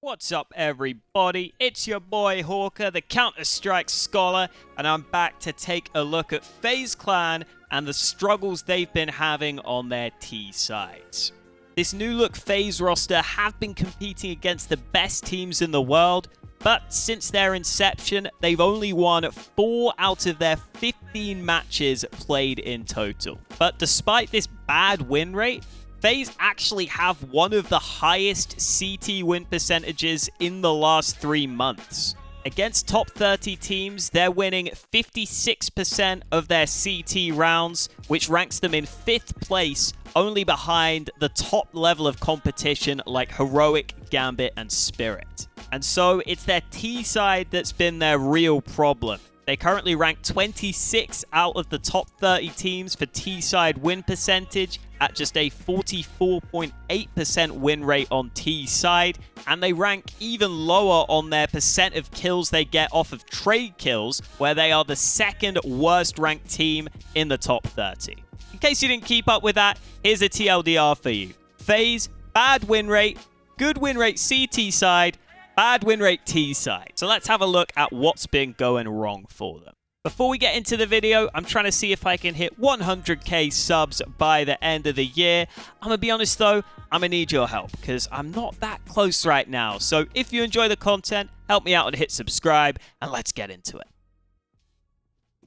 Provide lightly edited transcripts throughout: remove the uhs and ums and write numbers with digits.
What's up, everybody? It's your boy Hawka, the Counter-Strike Scholar, and I'm back to take a look at FaZe Clan and the struggles they've been having on their T sides. This new look FaZe roster have been competing against the best teams in the world, but since their inception, they've only won 4 out of their 15 matches played in total. But despite this bad win rate, FaZe actually have one of the highest CT win percentages in the last 3 months. Against top 30 teams, they're winning 56% of their CT rounds, which ranks them in 5th place, only behind the top level of competition like Heroic, Gambit, and Spirit. And so it's their T side that's been their real problem. They currently rank 26 out of the top 30 teams for T-side win percentage at just a 44.8% win rate on T-side, and they rank even lower on their percent of kills they get off of trade kills, where they are the 2nd worst ranked team in the top 30. In case you didn't keep up with that, here's a TLDR for you. FaZe, bad win rate, good win rate CT side, bad win rate T side. So let's have a look at what's been going wrong for them. Before we get into the video, I'm trying to see if I can hit 100k subs by the end of the year. I'm going to be honest though, I'm going to need your help because I'm not that close right now. So if you enjoy the content, help me out and hit subscribe and let's get into it.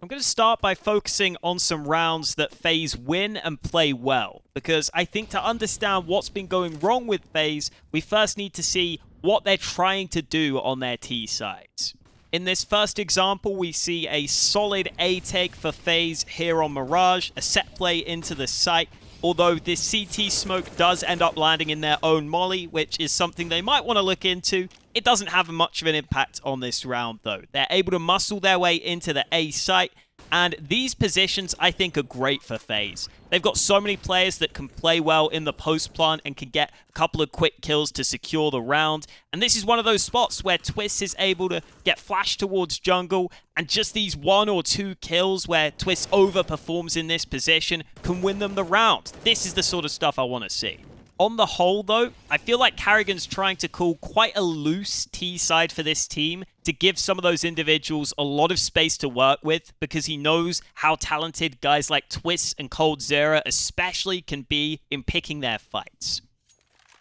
I'm going to start by focusing on some rounds that FaZe win and play well, because I think to understand what's been going wrong with FaZe, we first need to see what they're trying to do on their T sides. In this first example, we see a solid A take for FaZe here on Mirage, a set play into the site, although this CT smoke does end up landing in their own molly, which is something they might want to look into. It doesn't have much of an impact on this round though. They're able to muscle their way into the A site, and these positions I think are great for FaZe. They've got so many players that can play well in the post plant and can get a couple of quick kills to secure the round. And this is one of those spots where Twist is able to get flashed towards jungle, and just these 1 or 2 kills where Twist overperforms in this position can win them the round. This is the sort of stuff I want to see. On the whole, though, I feel like Karrigan's trying to call quite a loose T side for this team to give some of those individuals a lot of space to work with, because he knows how talented guys like Twist and coldzera especially can be in picking their fights.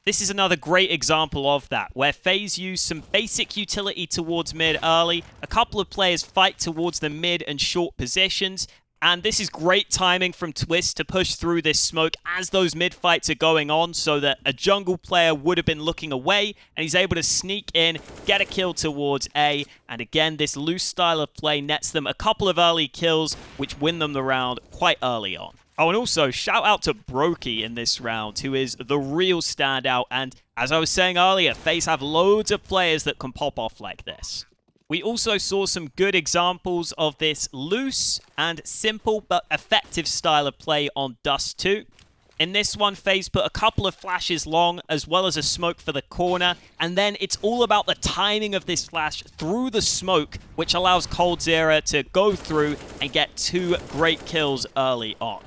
This is another great example of that, where FaZe use some basic utility towards mid early, a couple of players fight towards the mid and short positions, and this is great timing from Twist to push through this smoke as those mid fights are going on, so that a jungle player would have been looking away, and he's able to sneak in, get a kill towards A, and again, this loose style of play nets them a couple of early kills, which win them the round quite early on. Oh, and also, shout out to Brokey in this round, who is the real standout, and as I was saying earlier, FaZe have loads of players that can pop off like this. We also saw some good examples of this loose and simple but effective style of play on Dust 2. In this one, FaZe put a couple of flashes long as well as a smoke for the corner, and then it's all about the timing of this flash through the smoke, which allows coldzera to go through and get 2 great kills early on.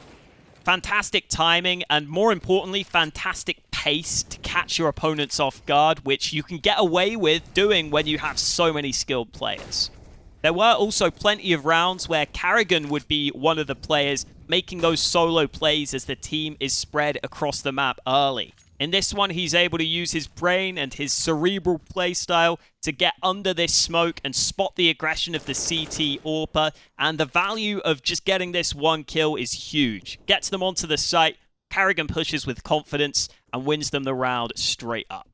Fantastic timing, and more importantly, fantastic pace to catch your opponents off guard, which you can get away with doing when you have so many skilled players. There were also plenty of rounds where Karrigan would be one of the players making those solo plays as the team is spread across the map early. In this one, he's able to use his brain and his cerebral playstyle to get under this smoke and spot the aggression of the CT AWPer, and the value of just getting this 1 kill is huge. Gets them onto the site, Karrigan pushes with confidence and wins them the round straight up.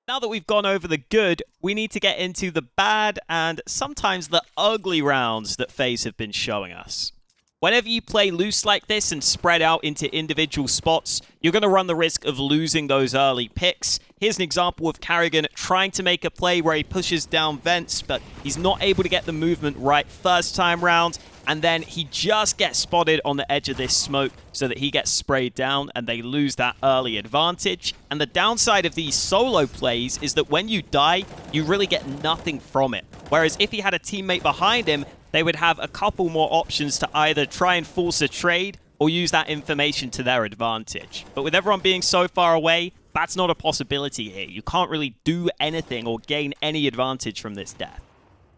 Now that we've gone over the good, we need to get into the bad and sometimes the ugly rounds that FaZe have been showing us. Whenever you play loose like this and spread out into individual spots, you're going to run the risk of losing those early picks. Here's an example of Karrigan trying to make a play where he pushes down vents, but he's not able to get the movement right first time round, and then he just gets spotted on the edge of this smoke so that he gets sprayed down and they lose that early advantage. And the downside of these solo plays is that when you die, you really get nothing from it. Whereas if he had a teammate behind him, they would have a couple more options to either try and force a trade or use that information to their advantage. But with everyone being so far away, That's not a possibility here. You can't really do anything or gain any advantage from this death.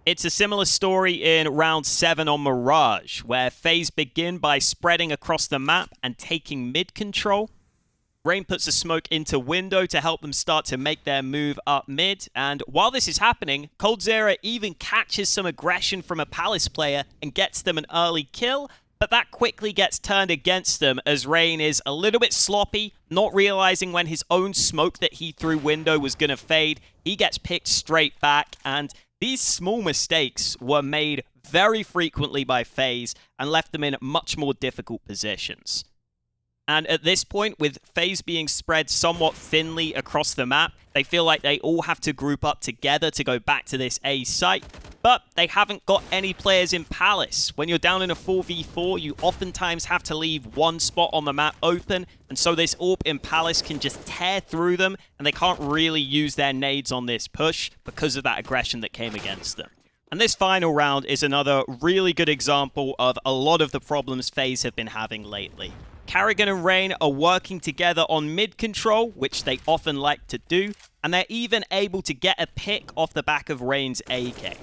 It's a similar story in round 7 on Mirage, where FaZe begin by spreading across the map and taking mid control. Rain puts a smoke into window to help them start to make their move up mid, and while this is happening, coldzera even catches some aggression from a Palace player and gets them an early kill, but that quickly gets turned against them as Rain is a little bit sloppy, not realizing when his own smoke that he threw window was going to fade. He gets picked straight back, and these small mistakes were made very frequently by FaZe and left them in much more difficult positions. And at this point, with FaZe being spread somewhat thinly across the map, they feel like they all have to group up together to go back to this A site, but they haven't got any players in Palace. When you're down in a 4v4, you oftentimes have to leave one spot on the map open, and so this AWP in Palace can just tear through them, and they can't really use their nades on this push because of that aggression that came against them. And this final round is another really good example of a lot of the problems FaZe have been having lately. Karrigan and Rain are working together on mid control, which they often like to do, and they're even able to get a pick off the back of Rain's AK.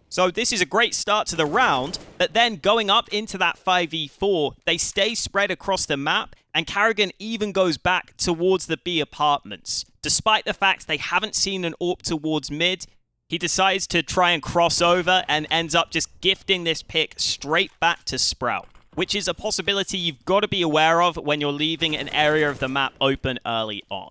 So this is a great start to the round, but then going up into that 5v4, they stay spread across the map, and Karrigan even goes back towards the B apartments. Despite the fact they haven't seen an AWP towards mid, he decides to try and cross over and ends up just gifting this pick straight back to Sprout, which is a possibility you've got to be aware of when you're leaving an area of the map open early on.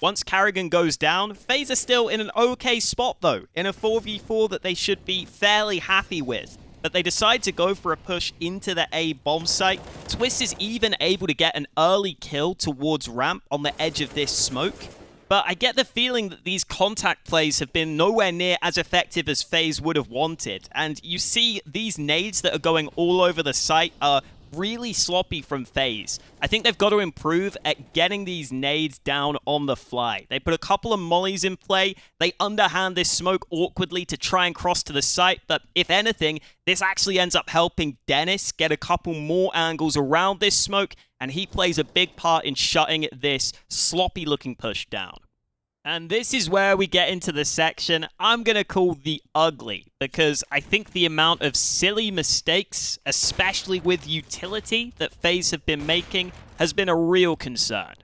Once Karrigan goes down, FaZe are still in an okay spot though, in a 4v4 that they should be fairly happy with. But they decide to go for a push into the A bomb site. Twist is even able to get an early kill towards ramp on the edge of this smoke. But I get the feeling that these contact plays have been nowhere near as effective as FaZe would have wanted. And you see these nades that are going all over the site are really sloppy from FaZe. I think they've got to improve at getting these nades down on the fly. They put a couple of mollies in play. They underhand this smoke awkwardly to try and cross to the site. But if anything, this actually ends up helping Dennis get a couple more angles around this smoke, and he plays a big part in shutting this sloppy-looking push down. And this is where we get into the section I'm going to call the ugly, because I think the amount of silly mistakes, especially with utility, that FaZe have been making has been a real concern.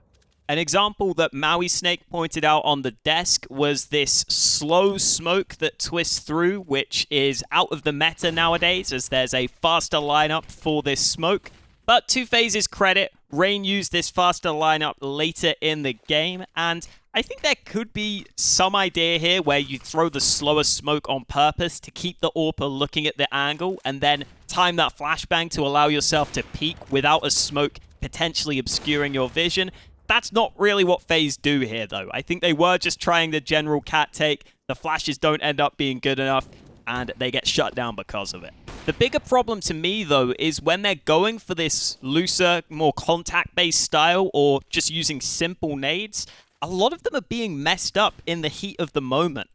An example that Maui Snake pointed out on the desk was this slow smoke that twists through, which is out of the meta nowadays, as there's a faster lineup for this smoke. But to FaZe's credit, Rain used this faster lineup later in the game, and I think there could be some idea here where you throw the slower smoke on purpose to keep the AWPer looking at the angle and then time that flashbang to allow yourself to peek without a smoke potentially obscuring your vision. That's not really what FaZe do here, though. I think they were just trying the general cat take. The flashes don't end up being good enough, and they get shut down because of it. The bigger problem to me, though, is when they're going for this looser, more contact-based style or just using simple nades, a lot of them are being messed up in the heat of the moment.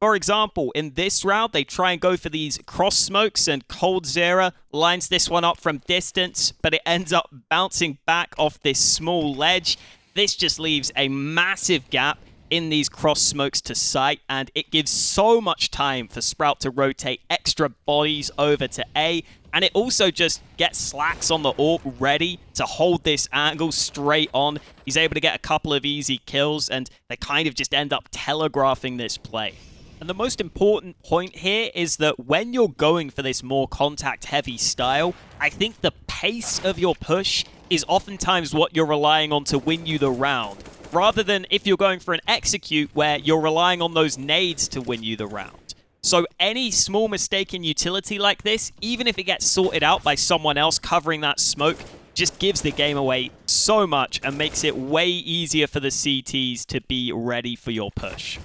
For example, in this round, they try and go for these cross smokes, and coldzera lines this one up from distance, but it ends up bouncing back off this small ledge. This just leaves a massive gap in these cross smokes to sight, and it gives so much time for Sprout to rotate extra bodies over to A, and it also just gets slacks on the AWP ready to hold this angle straight on. He's able to get a couple of easy kills, and they kind of just end up telegraphing this play. And the most important point here is that when you're going for this more contact-heavy style, I think the pace of your push is oftentimes what you're relying on to win you the round, rather than if you're going for an execute where you're relying on those nades to win you the round. So any small mistake in utility like this, even if it gets sorted out by someone else covering that smoke, just gives the game away so much and makes it way easier for the CTs to be ready for your push.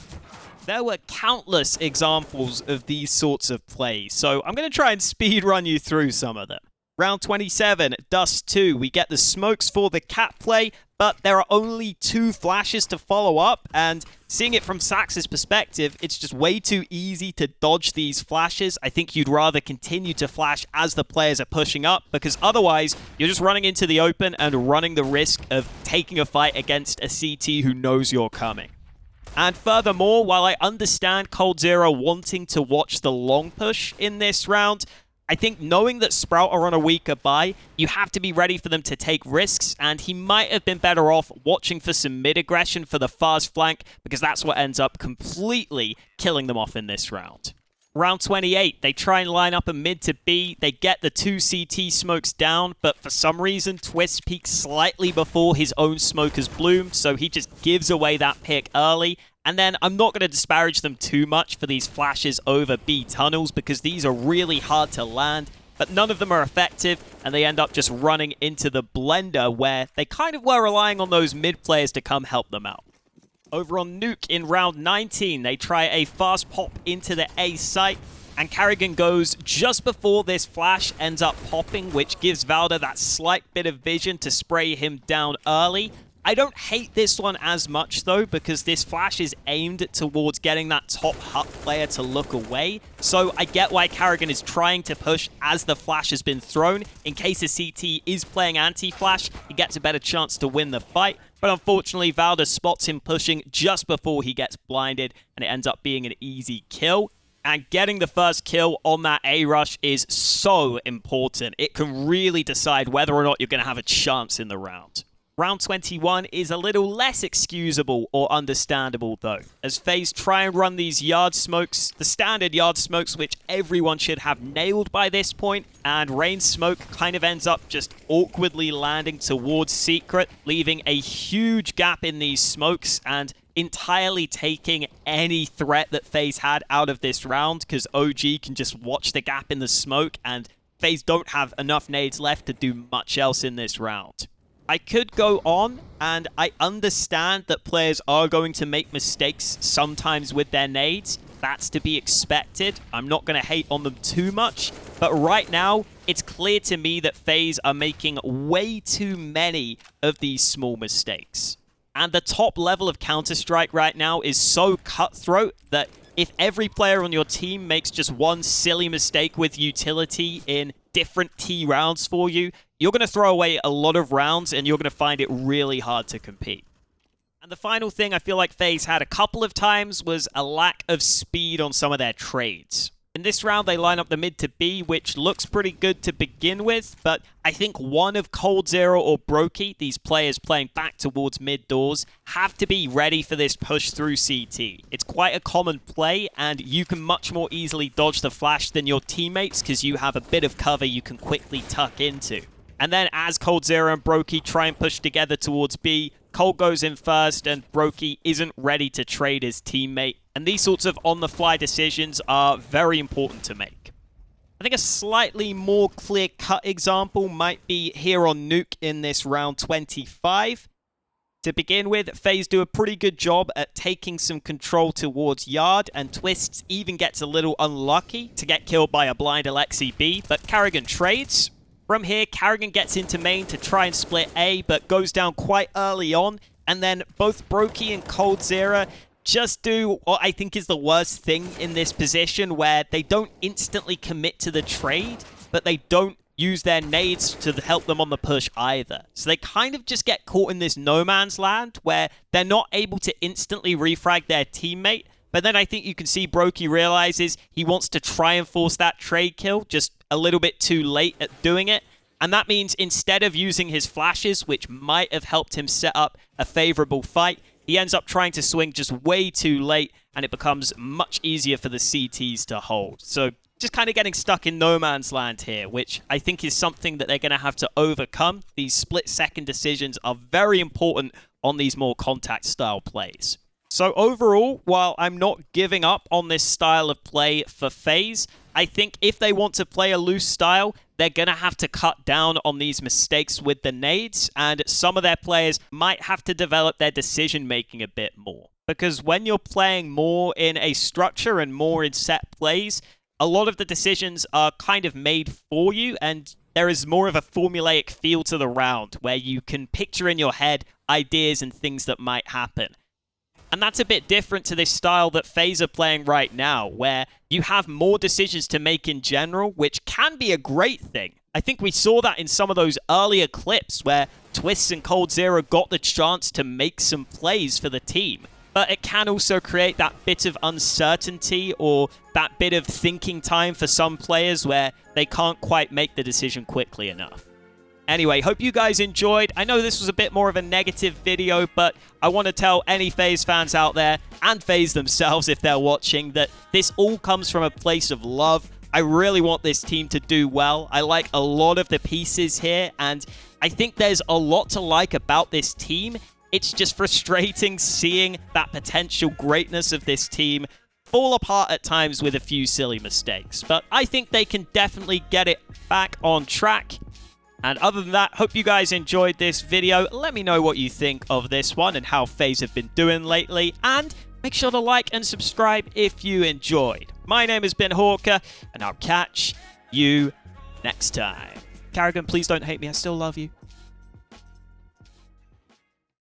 There were countless examples of these sorts of plays, so I'm going to try and speed run you through some of them. Round 27, Dust 2. We get the smokes for the cat play, but there are only 2 flashes to follow up, and seeing it from Sax's perspective, it's just way too easy to dodge these flashes. I think you'd rather continue to flash as the players are pushing up, because otherwise, you're just running into the open and running the risk of taking a fight against a CT who knows you're coming. And furthermore, while I understand coldzera wanting to watch the long push in this round, I think knowing that Sprout are on a weaker buy, you have to be ready for them to take risks, and he might have been better off watching for some mid-aggression for the FaZe flank, because that's what ends up completely killing them off in this round. Round 28, they try and line up a mid to B, they get the 2 CT smokes down, but for some reason, Twist peaks slightly before his own smokers bloom, so he just gives away that pick early. And then I'm not going to disparage them too much for these flashes over B tunnels, because these are really hard to land, but none of them are effective, and they end up just running into the blender where they kind of were relying on those mid players to come help them out. Over on Nuke in round 19, they try a fast pop into the A site, and Carrigan goes just before this flash ends up popping, which gives Valda that slight bit of vision to spray him down early. I don't hate this one as much, though, because this flash is aimed towards getting that top hut player to look away. So I get why Carrigan is trying to push as the flash has been thrown. In case a CT is playing anti-flash, he gets a better chance to win the fight. But unfortunately, Valda spots him pushing just before he gets blinded, and it ends up being an easy kill. And getting the first kill on that A-rush is so important. It can really decide whether or not you're going to have a chance in the round. Round 21 is a little less excusable or understandable, though, as FaZe try and run these yard smokes, the standard yard smokes which everyone should have nailed by this point, and Rain's smoke kind of ends up just awkwardly landing towards Secret, leaving a huge gap in these smokes and entirely taking any threat that FaZe had out of this round, because OG can just watch the gap in the smoke, and FaZe don't have enough nades left to do much else in this round. I could go on, and I understand that players are going to make mistakes sometimes with their nades. That's to be expected. I'm not going to hate on them too much. But right now, it's clear to me that FaZe are making way too many of these small mistakes. And the top level of Counter-Strike right now is so cutthroat that if every player on your team makes just one silly mistake with utility in different T rounds for you, you're going to throw away a lot of rounds and you're going to find it really hard to compete. And the final thing I feel like FaZe had a couple of times was a lack of speed on some of their trades. In this round, they line up the mid to B, which looks pretty good to begin with, but I think one of coldzera or Brokey, these players playing back towards mid doors, have to be ready for this push through CT. It's quite a common play, and you can much more easily dodge the flash than your teammates because you have a bit of cover you can quickly tuck into. And then as coldzera and Brokey try and push together towards B, Cold goes in first, and Brokey isn't ready to trade his teammate. And these sorts of on-the-fly decisions are very important to make. I think a slightly more clear-cut example might be here on Nuke in this round 25. To begin with, FaZe do a pretty good job at taking some control towards Yard, and Twists even gets a little unlucky to get killed by a blind Alexi B, but Carrigan trades. From here, Carrigan gets into main to try and split A, but goes down quite early on, and then both Brokey and coldzera just do what I think is the worst thing in this position, where they don't instantly commit to the trade, but they don't use their nades to help them on the push either. So they kind of just get caught in this no man's land, where they're not able to instantly refrag their teammate, but then I think you can see Brokey realizes he wants to try and force that trade kill, just a little bit too late at doing it. And that means instead of using his flashes, which might have helped him set up a favorable fight, he ends up trying to swing just way too late, and it becomes much easier for the CTs to hold. So just kind of getting stuck in no man's land here, which I think is something that they're going to have to overcome. These split-second decisions are very important on these more contact-style plays. So overall, while I'm not giving up on this style of play for FaZe, I think if they want to play a loose style, they're going to have to cut down on these mistakes with the nades, and some of their players might have to develop their decision-making a bit more. Because when you're playing more in a structure and more in set plays, a lot of the decisions are kind of made for you, and there is more of a formulaic feel to the round where you can picture in your head ideas and things that might happen. And that's a bit different to this style that FaZe are playing right now, where you have more decisions to make in general, which can be a great thing. I think we saw that in some of those earlier clips where Twists and coldzera got the chance to make some plays for the team. But it can also create that bit of uncertainty or that bit of thinking time for some players where they can't quite make the decision quickly enough. Anyway, hope you guys enjoyed. I know this was a bit more of a negative video, but I want to tell any FaZe fans out there, and FaZe themselves if they're watching, that this all comes from a place of love. I really want this team to do well. I like a lot of the pieces here, and I think there's a lot to like about this team. It's just frustrating seeing that potential greatness of this team fall apart at times with a few silly mistakes. But I think they can definitely get it back on track. And other than that, hope you guys enjoyed this video. Let me know what you think of this one and how FaZe have been doing lately. And make sure to like and subscribe if you enjoyed. My name has been Hawka, and I'll catch you next time. Carrigan, please don't hate me. I still love you.